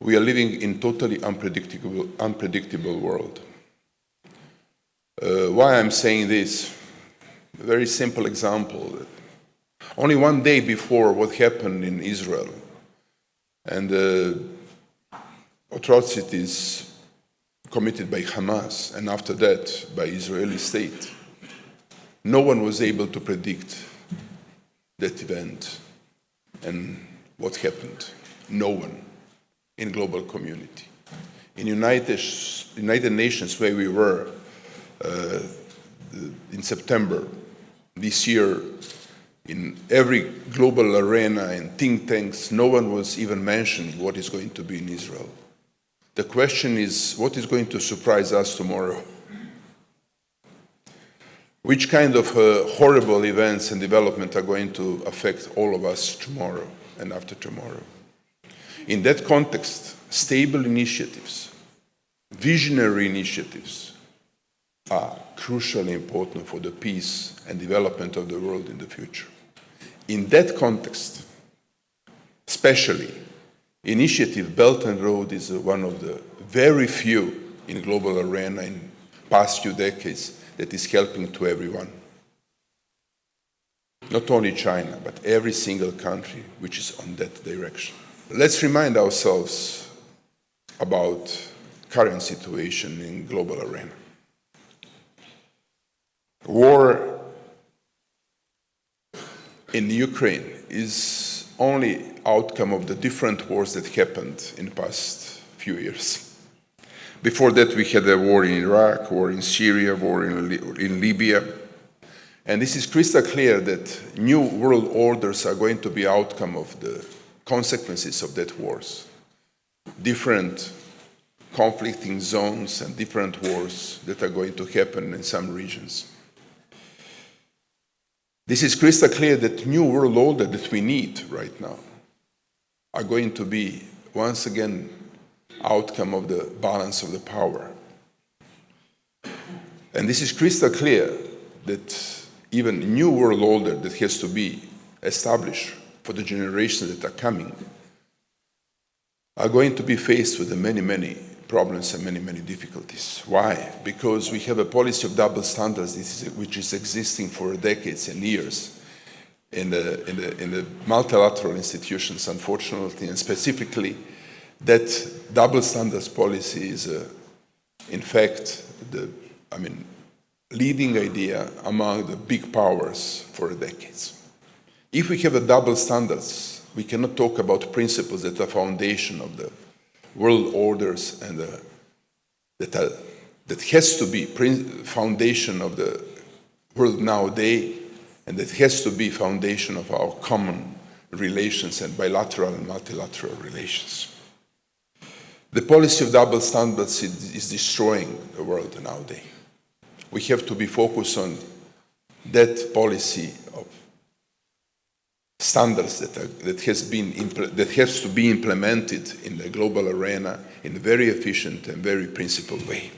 we are living in totally unpredictable world. Why I'm saying this? A very simple example. Only one day before what happened in Israel and the atrocities committed by Hamas, and after that by Israeli state, no one was able to predict that event and what happened. No one in global community. In United Nations, where we were in September this year, in every global arena and think tanks, no one was even mentioning what is going to be in Israel. The question is, what is going to surprise us tomorrow? Which kind of horrible events and development are going to affect all of us tomorrow and after tomorrow? In that context, stable initiatives, visionary initiatives are crucially important for the peace and development of the world in the future. In that context, especially, initiative Belt and Road is one of the very few in global arena in past few decades that is helping to everyone. Not only China, but every single country which is on that direction. Let's remind ourselves about current situation in global arena. War in Ukraine is only outcome of the different wars that happened in the past few years. Before that, we had a war in Iraq, war in Syria, war in Libya. And this is crystal clear that new world orders are going to be outcome of the consequences of that wars. Different conflicting zones and different wars that are going to happen in some regions. This is crystal clear that new world order that we need right now are going to be, once again, outcome of the balance of the power. And this is crystal clear that even new world order that has to be established for the generations that are coming are going to be faced with many, many problems and many, many difficulties. Why? Because we have a policy of double standards which is existing for decades and years in the multilateral institutions, unfortunately, and specifically that double standards policy is, in fact, the leading idea among the big powers for decades. If we have a double standards, we cannot talk about principles that are foundation of the world orders and that has to be foundation of the world nowadays, and that has to be foundation of our common relations and bilateral and multilateral relations. The policy of double standards is destroying the world nowadays. We have to be focused on that policy of standards that has to be implemented in the global arena in a very efficient and very principled way.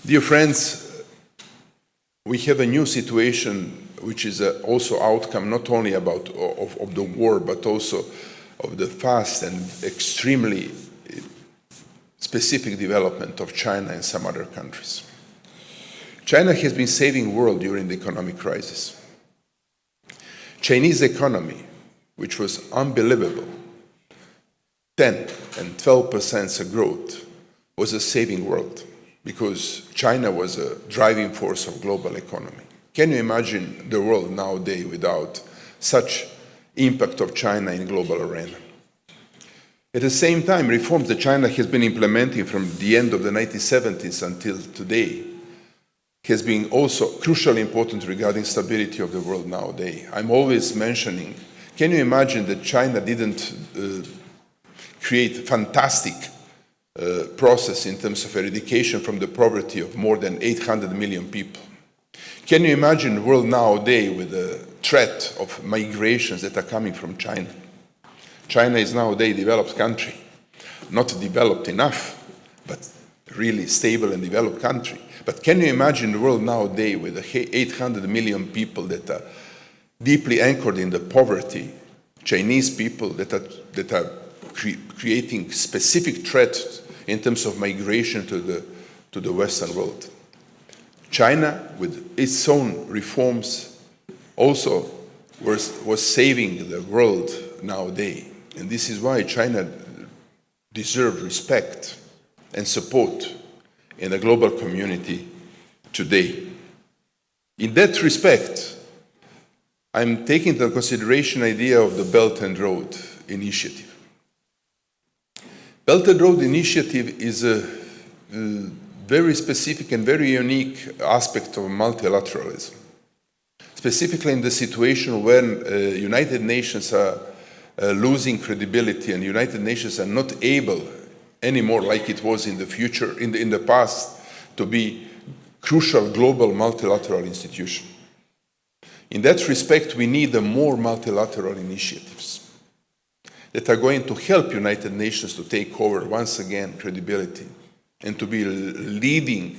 Dear friends, we have a new situation which is also outcome not only of the war, but also of the fast and extremely specific development of China and some other countries. China has been saving the world during the economic crisis. Chinese economy, which was unbelievable, 10 and 12% growth, was a saving world because China was a driving force of global economy. Can you imagine the world nowadays without such impact of China in global arena? At the same time, reforms that China has been implementing from the end of the 1970s until today has been also crucially important regarding stability of the world nowadays. I'm always mentioning, can you imagine that China didn't create fantastic process in terms of eradication from the poverty of more than 800 million people? Can you imagine the world nowadays with the threat of migrations that are coming from China? China is nowadays a developed country, not developed enough, but really stable and developed country. But can you imagine the world nowadays with the 800 million people that are deeply anchored in the poverty, Chinese people that are creating specific threat in terms of migration to the Western world. China, with its own reforms, also was saving the world nowadays. And this is why China deserves respect and support in the global community today. In that respect, I'm taking into consideration the idea of the Belt and Road Initiative. Belt and Road Initiative is a very specific and very unique aspect of multilateralism, specifically in the situation when United Nations are losing credibility and United Nations are not able anymore, like it was in the future, in the past, to be crucial global multilateral institution. In that respect, we need more multilateral initiatives that are going to help United Nations to take over once again credibility and to be a leading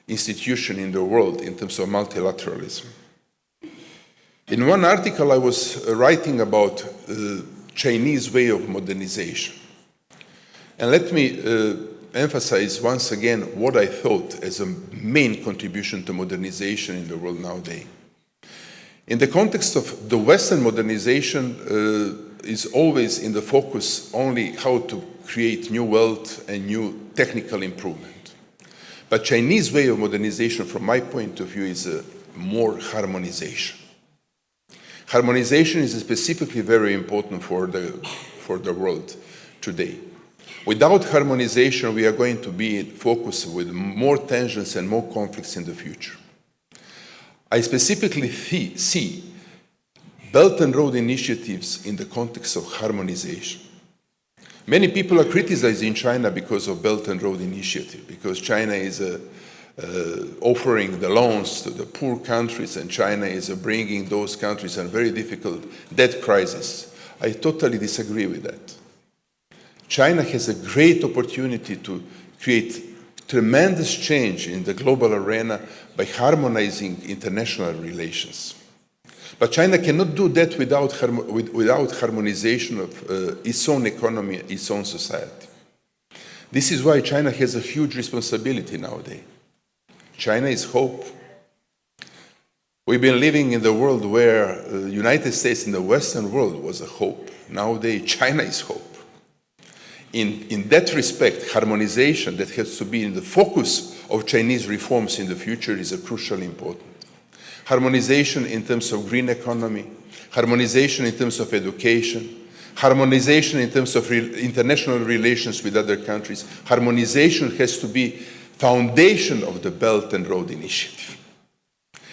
institution in the world in terms of multilateralism. In one article, I was writing about the Chinese way of modernization. And let me emphasize once again what I thought as a main contribution to modernization in the world nowadays. In the context of the Western modernization is always in the focus only how to create new wealth and new technical improvement. But Chinese way of modernization, from my point of view, is more harmonization. Harmonization is specifically very important for the world today. Without harmonization, we are going to be focused with more tensions and more conflicts in the future. I specifically see Belt and Road initiatives in the context of harmonization. Many people are criticizing China because of Belt and Road initiative, because China is offering the loans to the poor countries and China is bringing those countries in a very difficult debt crisis. I totally disagree with that. China has a great opportunity to create tremendous change in the global arena by harmonizing international relations. But China cannot do that without harmonization of its own economy, its own society. This is why China has a huge responsibility nowadays. China is hope. We've been living in the world where the United States in the Western world was a hope. Nowadays, China is hope. In that respect, harmonization that has to be in the focus of Chinese reforms in the future is crucially important. Harmonization in terms of green economy, harmonization in terms of education, harmonization in terms of international relations with other countries. Harmonization has to be foundation of the Belt and Road Initiative.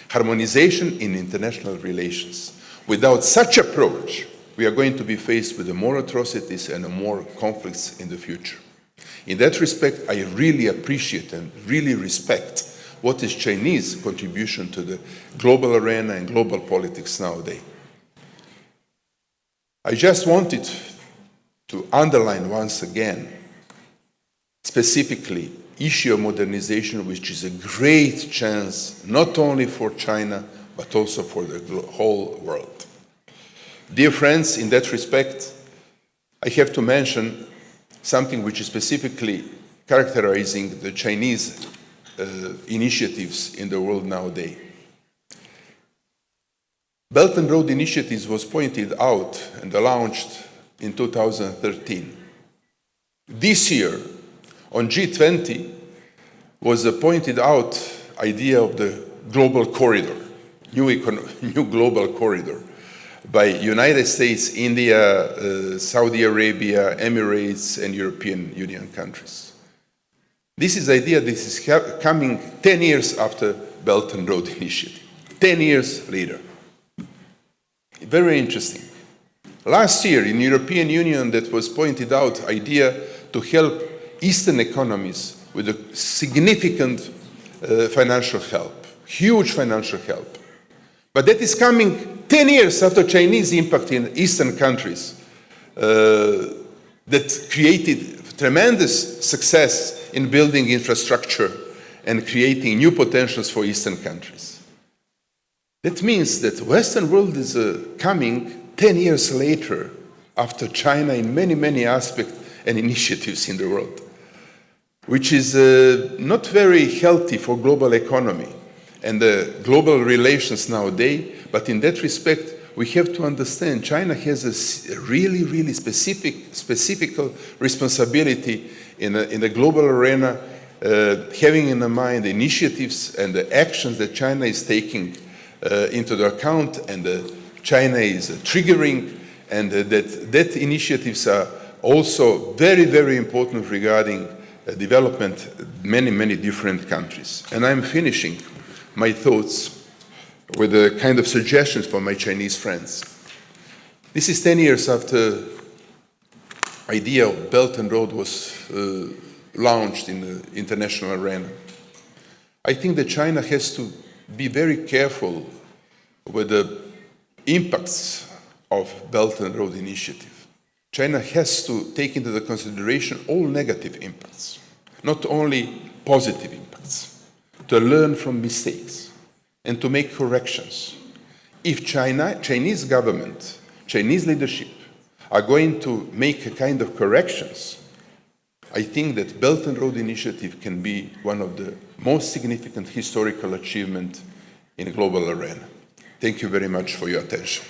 Harmonization in international relations. Without such approach, we are going to be faced with more atrocities and more conflicts in the future. In that respect, I really appreciate and really respect what is Chinese contribution to the global arena and global politics nowadays. I just wanted to underline once again, specifically, issue of modernization, which is a great chance, not only for China, but also for the whole world. Dear friends, in that respect, I have to mention something which is specifically characterizing the Chinese initiatives in the world nowadays. Belt and Road Initiatives was pointed out and launched in 2013. This year, on G20, was pointed out idea of the global corridor, new global corridor, by United States, India, Saudi Arabia, Emirates, and European Union countries. This is the idea this is coming 10 years after Belt and Road Initiative, 10 years later. Very interesting. Last year in European Union that was pointed out idea to help Eastern economies with a significant financial help, huge financial help. But that is coming 10 years after Chinese impact in Eastern countries that created tremendous success in building infrastructure and creating new potentials for Eastern countries. That means that the Western world is coming 10 years later after China in many, many aspects and initiatives in the world, which is not very healthy for global economy and the global relations nowadays. But in that respect, we have to understand China has a really, really specific responsibility in the global arena, having in mind the initiatives and the actions that China is taking into the account, and China is triggering, and that initiatives are also very, very important regarding development many, many different countries. And I'm finishing my thoughts with a kind of suggestions for my Chinese friends. This is 10 years after the idea of Belt and Road was launched in the international arena. I think that China has to be very careful with the impacts of Belt and Road Initiative. China has to take into the consideration all negative impacts, not only positive impacts, to learn from mistakes and to make corrections. If Chinese government, Chinese leadership are going to make a kind of corrections, I think that Belt and Road Initiative can be one of the most significant historical achievements in a global arena. Thank you very much for your attention.